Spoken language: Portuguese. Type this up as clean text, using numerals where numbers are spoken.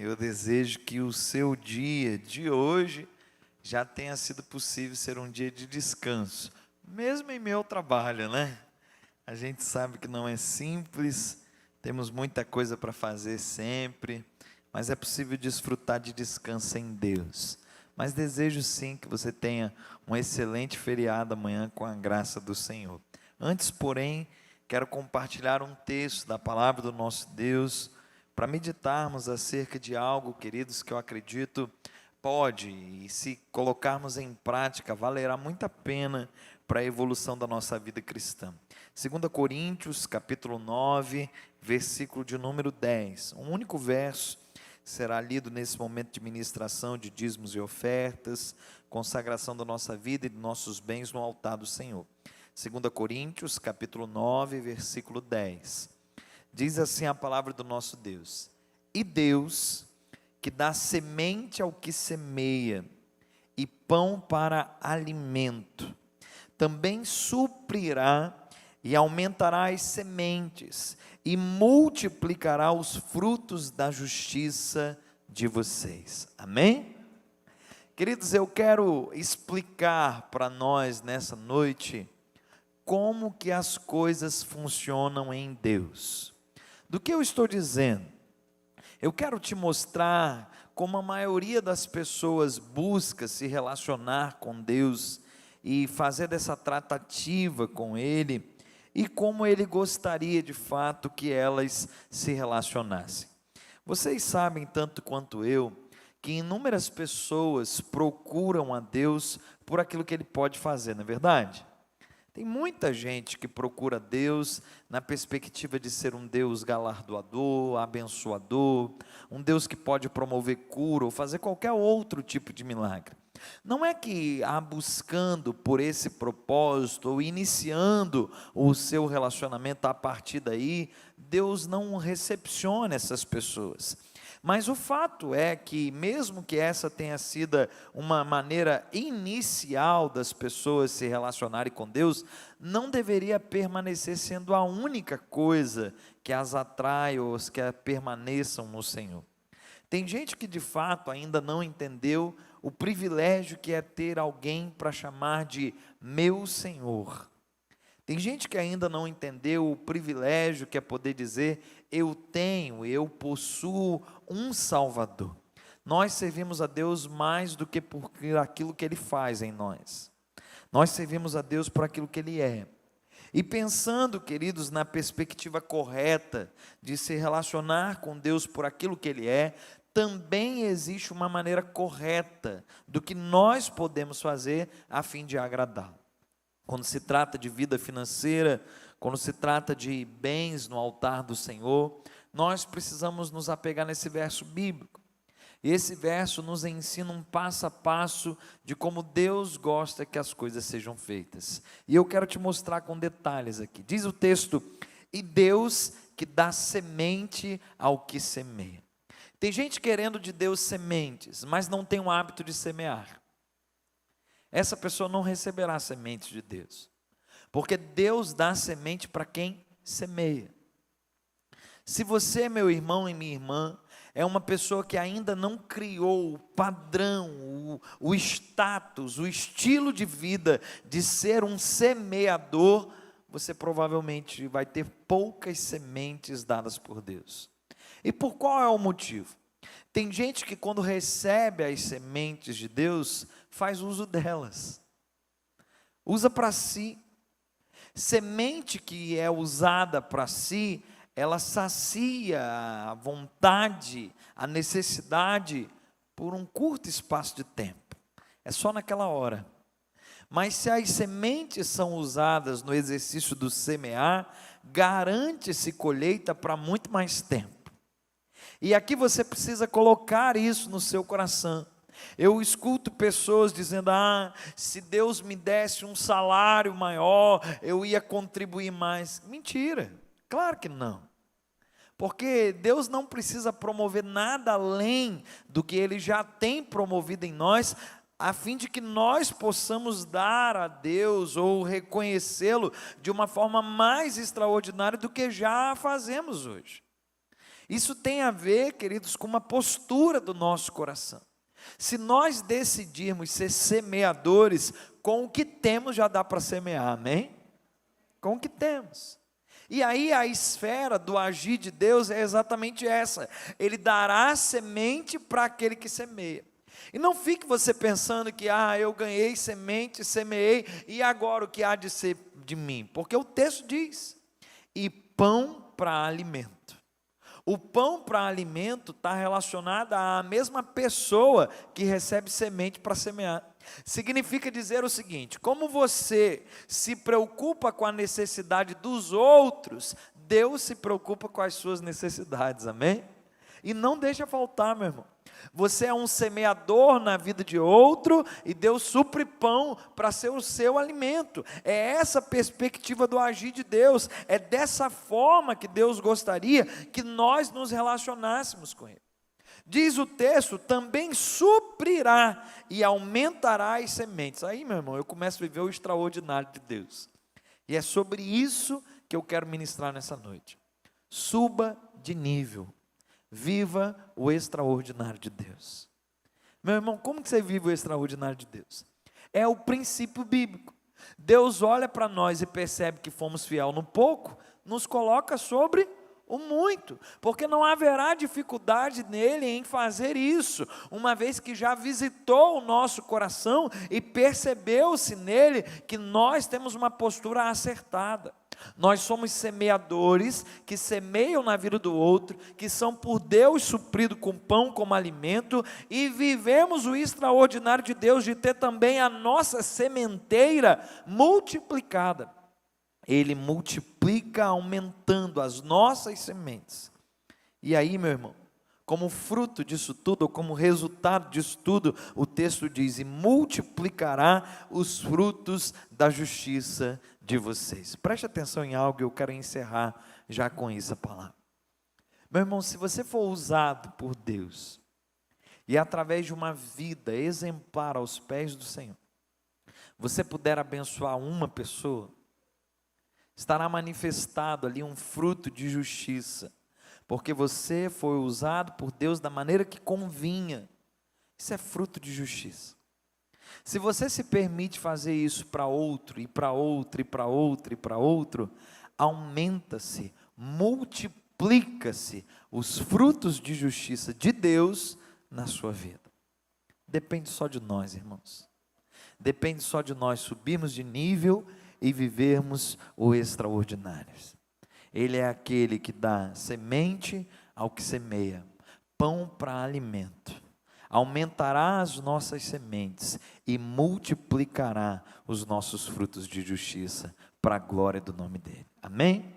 Eu desejo que o seu dia de hoje já tenha sido possível ser um dia de descanso, mesmo em meu trabalho, né? A gente sabe que não é simples, temos muita coisa para fazer sempre, mas é possível desfrutar de descanso em Deus. Mas desejo sim que você tenha um excelente feriado amanhã com a graça do Senhor. Antes, porém, quero compartilhar um texto da palavra do nosso Deus, para meditarmos acerca de algo, queridos, que eu acredito pode, e se colocarmos em prática, valerá muito a pena para a evolução da nossa vida cristã. 2 Coríntios, capítulo 9, versículo de número 10. Um único verso será lido nesse momento de ministração de dízimos e ofertas, consagração da nossa vida e de nossos bens no altar do Senhor. 2 Coríntios, capítulo 9, versículo 10. Diz assim a palavra do nosso Deus: e Deus, que dá semente ao que semeia e pão para alimento, também suprirá e aumentará as sementes e multiplicará os frutos da justiça de vocês. Amém? Queridos, eu quero explicar para nós nessa noite como que as coisas funcionam em Deus. Do que eu estou dizendo? Eu quero te mostrar como a maioria das pessoas busca se relacionar com Deus e fazer dessa tratativa com Ele, e como Ele gostaria de fato que elas se relacionassem. Vocês sabem tanto quanto eu que inúmeras pessoas procuram a Deus por aquilo que Ele pode fazer, não é verdade? Tem muita gente que procura Deus na perspectiva de ser um Deus galardoador, abençoador, um Deus que pode promover cura ou fazer qualquer outro tipo de milagre. Não é que buscando por esse propósito ou iniciando o seu relacionamento a partir daí, Deus não recepciona essas pessoas. Mas o fato é que, mesmo que essa tenha sido uma maneira inicial das pessoas se relacionarem com Deus, não deveria permanecer sendo a única coisa que as atrai ou que permaneçam no Senhor. Tem gente que de fato ainda não entendeu o privilégio que é ter alguém para chamar de meu Senhor. Tem gente que ainda não entendeu o privilégio que é poder dizer: eu possuo um Salvador. Nós servimos a Deus mais do que por aquilo que Ele faz em nós. Nós servimos a Deus por aquilo que Ele é. E pensando, queridos, na perspectiva correta de se relacionar com Deus por aquilo que Ele é, também existe uma maneira correta do que nós podemos fazer a fim de agradá-lo. Quando se trata de vida financeira, quando se trata de bens no altar do Senhor, nós precisamos nos apegar nesse verso bíblico. E esse verso nos ensina um passo a passo de como Deus gosta que as coisas sejam feitas. E eu quero te mostrar com detalhes aqui. Diz o texto: e Deus que dá semente ao que semeia. Tem gente querendo de Deus sementes, mas não tem o hábito de semear. Essa pessoa não receberá sementes de Deus, porque Deus dá semente para quem semeia. Se você, meu irmão e minha irmã, é uma pessoa que ainda não criou o padrão, o status, o estilo de vida de ser um semeador, você provavelmente vai ter poucas sementes dadas por Deus. E por qual é o motivo? Tem gente que quando recebe as sementes de Deus, faz uso delas, usa para si. Semente que é usada para si, ela sacia a vontade, a necessidade por um curto espaço de tempo, é só naquela hora. Mas se as sementes são usadas no exercício do semear, garante-se colheita para muito mais tempo. E aqui você precisa colocar isso no seu coração. Eu escuto pessoas dizendo: se Deus me desse um salário maior, eu ia contribuir mais. Mentira, claro que não. Porque Deus não precisa promover nada além do que Ele já tem promovido em nós, a fim de que nós possamos dar a Deus ou reconhecê-lo de uma forma mais extraordinária do que já fazemos hoje. Isso tem a ver, queridos, com uma postura do nosso coração. Se nós decidirmos ser semeadores, com o que temos já dá para semear, amém? Com o que temos. E aí a esfera do agir de Deus é exatamente essa: Ele dará semente para aquele que semeia. E não fique você pensando que, eu ganhei semente, semeei, e agora o que há de ser de mim? Porque o texto diz, e pão para alimento. O pão para alimento está relacionado à mesma pessoa que recebe semente para semear. Significa dizer o seguinte: como você se preocupa com a necessidade dos outros, Deus se preocupa com as suas necessidades, amém? E não deixa faltar, meu irmão. Você é um semeador na vida de outro e Deus supre pão para ser o seu alimento. É essa perspectiva do agir de Deus. É dessa forma que Deus gostaria que nós nos relacionássemos com Ele. Diz o texto, também suprirá e aumentará as sementes. Aí, meu irmão, eu começo a viver o extraordinário de Deus. E é sobre isso que eu quero ministrar nessa noite. Suba de nível. Viva o extraordinário de Deus. Meu irmão, como que você vive o extraordinário de Deus? É o princípio bíblico. Deus olha para nós e percebe que fomos fiel no pouco, nos coloca sobre o muito, porque não haverá dificuldade nele em fazer isso, uma vez que já visitou o nosso coração e percebeu-se nele que nós temos uma postura acertada. Nós somos semeadores que semeiam na vida do outro, que são por Deus supridos com pão como alimento, e vivemos o extraordinário de Deus de ter também a nossa sementeira multiplicada. Ele multiplica aumentando as nossas sementes. E aí, meu irmão, como fruto disso tudo, ou como resultado disso tudo, o texto diz, e multiplicará os frutos da justiça de vocês. Preste atenção em algo, eu quero encerrar já com essa palavra. Meu irmão, se você for usado por Deus, e através de uma vida exemplar aos pés do Senhor, você puder abençoar uma pessoa, estará manifestado ali um fruto de justiça, porque você foi usado por Deus da maneira que convinha. Isso é fruto de justiça. Se você se permite fazer isso para outro, e para outro, e para outro, e para outro, aumenta-se, multiplica-se os frutos de justiça de Deus na sua vida. Depende só de nós, irmãos. Depende só de nós subirmos de nível e vivermos o extraordinário. Ele é aquele que dá semente ao que semeia, pão para alimento. Aumentará as nossas sementes e multiplicará os nossos frutos de justiça para a glória do nome dele. Amém?